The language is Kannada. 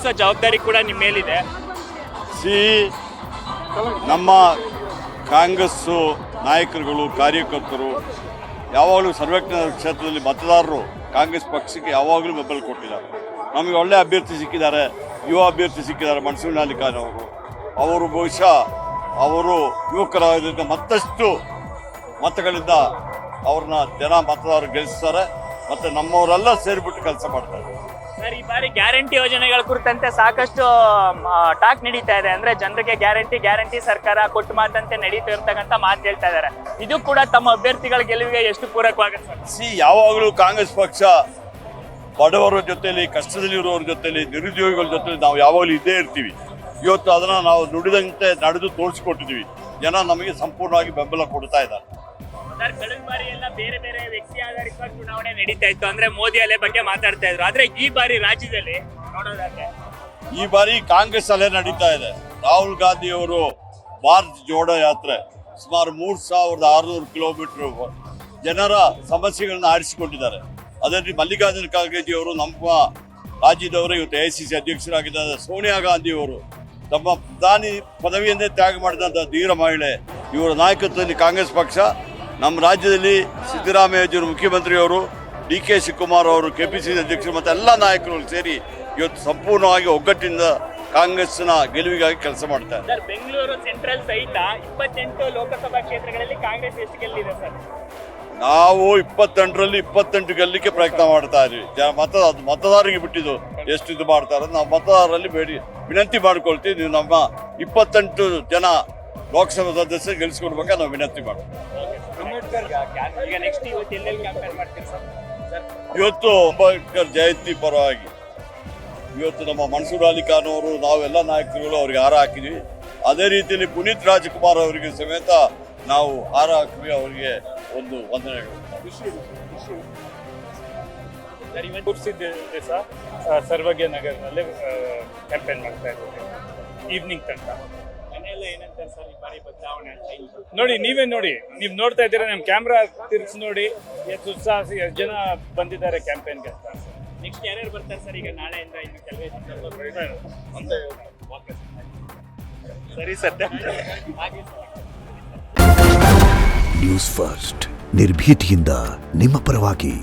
ಜವಾಬ್ದಾರಿ ಕೂಡ ನಿಮ್ಮ ಮೇಲಿದೆ. ನಮ್ಮ ಕಾಂಗ್ರೆಸ್ಸು ನಾಯಕರುಗಳು ಕಾರ್ಯಕರ್ತರು ಯಾವಾಗಲೂ ಸರ್ವೇಕ್ಷಣಾ ಕ್ಷೇತ್ರದಲ್ಲಿ ಮತದಾರರು ಕಾಂಗ್ರೆಸ್ ಪಕ್ಷಕ್ಕೆ ಯಾವಾಗಲೂ ಬೆಂಬಲ ಕೊಟ್ಟಿದ್ದಾರೆ. ನಮಗೆ ಒಳ್ಳೆ ಅಭ್ಯರ್ಥಿ ಸಿಕ್ಕಿದ್ದಾರೆ, ಯುವ ಅಭ್ಯರ್ಥಿ ಸಿಕ್ಕಿದ್ದಾರೆ ಮನ್ಸೂರ್ ಖಾನ್ ಅವರು ಬಹುಶಃ ಅವರು ಯುವಕರಾಗಿದ್ದರಿಂದ ಮತ್ತಷ್ಟು ಮತಗಳಿಂದ ಅವ್ರನ್ನ ಜನ ಮತದಾರರು ಗೆಲ್ಲಿಸ್ತಾರೆ ಮತ್ತು ನಮ್ಮವರೆಲ್ಲ ಸೇರಿಬಿಟ್ಟು ಕೆಲಸ ಮಾಡ್ತಾರೆ. ಸರ್, ಈ ಬಾರಿ ಗ್ಯಾರಂಟಿ ಯೋಜನೆಗಳ ಕುರಿತಂತೆ ಸಾಕಷ್ಟು ಟಾಕ್ ನಡೀತಾ ಇದೆ. ಅಂದ್ರೆ ಜನರಿಗೆ ಗ್ಯಾರಂಟಿ ಸರ್ಕಾರ ಕೊಟ್ಟು ಮಾತಂತೆ ನಡೀತಾ ಇರ್ತಕ್ಕಂಥ ಮಾತು ಹೇಳ್ತಾ ಇದ್ದಾರೆ. ಇದು ಕೂಡ ತಮ್ಮ ಅಭ್ಯರ್ಥಿಗಳ ಗೆಲುವಿಗೆ ಎಷ್ಟು ಪೂರಕವಾಗುತ್ತೆ? ಯಾವಾಗಲೂ ಕಾಂಗ್ರೆಸ್ ಪಕ್ಷ ಬಡವರ ಜೊತೆಲಿ, ಕಷ್ಟದಲ್ಲಿರುವವ್ರ ಜೊತೆಲಿ, ನಿರುದ್ಯೋಗಿಗಳ ಜೊತೆಲಿ ನಾವು ಯಾವಾಗಲೂ ಇದ್ದೇ ಇರ್ತೀವಿ. ಇವತ್ತು ಅದನ್ನು ನಾವು ನುಡಿದಂತೆ ನಡೆದು ತೋರಿಸ್ಕೊಟ್ಟಿದ್ದೀವಿ. ಜನ ನಮಗೆ ಸಂಪೂರ್ಣವಾಗಿ ಬೆಂಬಲ ಕೊಡ್ತಾ ಇದ್ದಾರೆ. ಸರ್, ಕಳೆದ ಬಾರಿ ಎಲ್ಲ ಬೇರೆ ಬೇರೆ ವ್ಯಕ್ತಿ ಆಧಾರಿತ ಚುನಾವಣೆ ನಡೀತಾ ಇತ್ತು, ಅಂದ್ರೆ ಮೋದಿ ಅಲೆ ಬಗ್ಗೆ ಮಾತಾಡ್ತಾ ಇದ್ರು. ಆದ್ರೆ ಈ ಬಾರಿ ರಾಜ್ಯದಲ್ಲಿ ನೋಡೋದಾದ್ರೆ ಈ ಬಾರಿ ಕಾಂಗ್ರೆಸ್ ಅಲೆ ನಡೀತಾ ಇದೆ. ರಾಹುಲ್ ಗಾಂಧಿ ಅವರು ಭಾರತ್ ಜೋಡೋ ಯಾತ್ರೆ ಸುಮಾರು 3600 ಕಿಲೋಮೀಟರ್ ಜನರ ಸಮಸ್ಯೆಗಳನ್ನ ಆರಿಸಿಕೊಂಡಿದ್ದಾರೆ. ಅದೇ ರೀತಿ ಮಲ್ಲಿಕಾರ್ಜುನ ಖರ್ಗೆ ಅವರು ನಮ್ಮ ರಾಜ್ಯದವರು ಇವತ್ತು AICC ಅಧ್ಯಕ್ಷರಾಗಿದ್ದಾರೆ. ಸೋನಿಯಾ ಗಾಂಧಿ ಅವರು ತಮ್ಮ ಪ್ರಧಾನಿ ಪದವಿಯನ್ನೇ ತ್ಯಾಗ ಮಾಡಿದಂಥ ಧೀರ ಮಹಿಳೆ. ಇವರ ನಾಯಕತ್ವದಲ್ಲಿ ಕಾಂಗ್ರೆಸ್ ಪಕ್ಷ ನಮ್ಮ ರಾಜ್ಯದಲ್ಲಿ ಸಿದ್ದರಾಮಯ್ಯಜಿಯವರು ಮುಖ್ಯಮಂತ್ರಿಯವರು, DK ಶಿವಕುಮಾರ್ ಅವರು KPCC ಅಧ್ಯಕ್ಷರು ಮತ್ತು ಎಲ್ಲ ನಾಯಕರು ಸೇರಿ ಇವತ್ತು ಸಂಪೂರ್ಣವಾಗಿ ಒಗ್ಗಟ್ಟಿನಿಂದ ಕಾಂಗ್ರೆಸ್ನ ಗೆಲುವಿಗಾಗಿ ಕೆಲಸ ಮಾಡ್ತಾರೆ. ಸರ್, ಬೆಂಗಳೂರು ಸೆಂಟ್ರಲ್ ಸಹಿತ 28 ಲೋಕಸಭಾ ಕ್ಷೇತ್ರಗಳಲ್ಲಿ ಕಾಂಗ್ರೆಸ್ ಎಷ್ಟು ಗೆಲ್ಲಿದೆ ಸರ್? ನಾವು 28ರಲ್ಲಿ 28 ಗೆಲ್ಲಲಿಕ್ಕೆ ಪ್ರಯತ್ನ ಮಾಡ್ತಾ ಇದ್ವಿ. ಮತದಾರರಿಗೆ ಬಿಟ್ಟಿದ್ದು ಎಷ್ಟು ಇದು ಮಾಡ್ತಾರೆ. ನಾವು ಮತದಾರರಲ್ಲಿ ವಿನಂತಿ ಮಾಡ್ಕೊಳ್ತೀವಿ, ನೀವು ನಮ್ಮ 28 ಜನ ಲೋಕಸಭಾ ಸದಸ್ಯರು ಗೆಲ್ಲಿಸ್ಕೊಡ್ಬೇಕಾದ್ರೆ ನಾವು ವಿನಂತಿ ಮಾಡ್ತೀವಿ. ಇವತ್ತು ಅಂಬೇಡ್ಕರ್ ಜಯಂತಿ ಪರವಾಗಿ ಇವತ್ತು ನಮ್ಮ ಮನ್ಸೂರ್ ಖಾನ್ ಅವರು, ನಾವೆಲ್ಲ ನಾಯಕರುಗಳು ಅವ್ರಿಗೆ ಹಾರ ಹಾಕಿದ್ವಿ. ಅದೇ ರೀತಿಯಲ್ಲಿ ಪುನೀತ್ ರಾಜ್ಕುಮಾರ್ ಅವರಿಗೆ ಸಮೇತ ನಾವು ಹಾರ ಹಾಕಿದ್ವಿ. ಅವರಿಗೆ ಒಂದು ವಂದನೆಗಳು. ಸರ್ವಜ್ಞ ನಗರದಲ್ಲಿ ಕ್ಯಾಂಪೇನ್ ಮಾಡ್ತಾ ಇದ್ದೀವಿ ಈವ್ನಿಂಗ್ ತನಕ. ನೋಡಿ, ನೀವೇ ನೋಡಿ, ನೀವು ನೋಡ್ತಾ ಇದ್ದೀರಾ, ನಮ್ಮ ಕ್ಯಾಮ್ರಾ ತಿರ್ಗಿಸಿ ನೋಡಿ ಎಷ್ಟು ಉತ್ಸಾಹ, ಎಷ್ಟು ಜನ ಬಂದಿದ್ದಾರೆ ಕ್ಯಾಂಪೇನ್ಗೆ. ನೆಕ್ಸ್ಟ್ ಯಾರ್ಯಾರು ಬರ್ತಾರೆ ಸರ್? ಈಗ ನಾಳೆಯಿಂದ ಇನ್ನು ಕೆಲವೇ ಸರಿ ಸರ್. ನ್ಯೂಸ್ ಫಸ್ಟ್ ನಿರ್ಭೀತಿಯಿಂದ ನಿಮ್ಮ ಪರವಾಗಿ.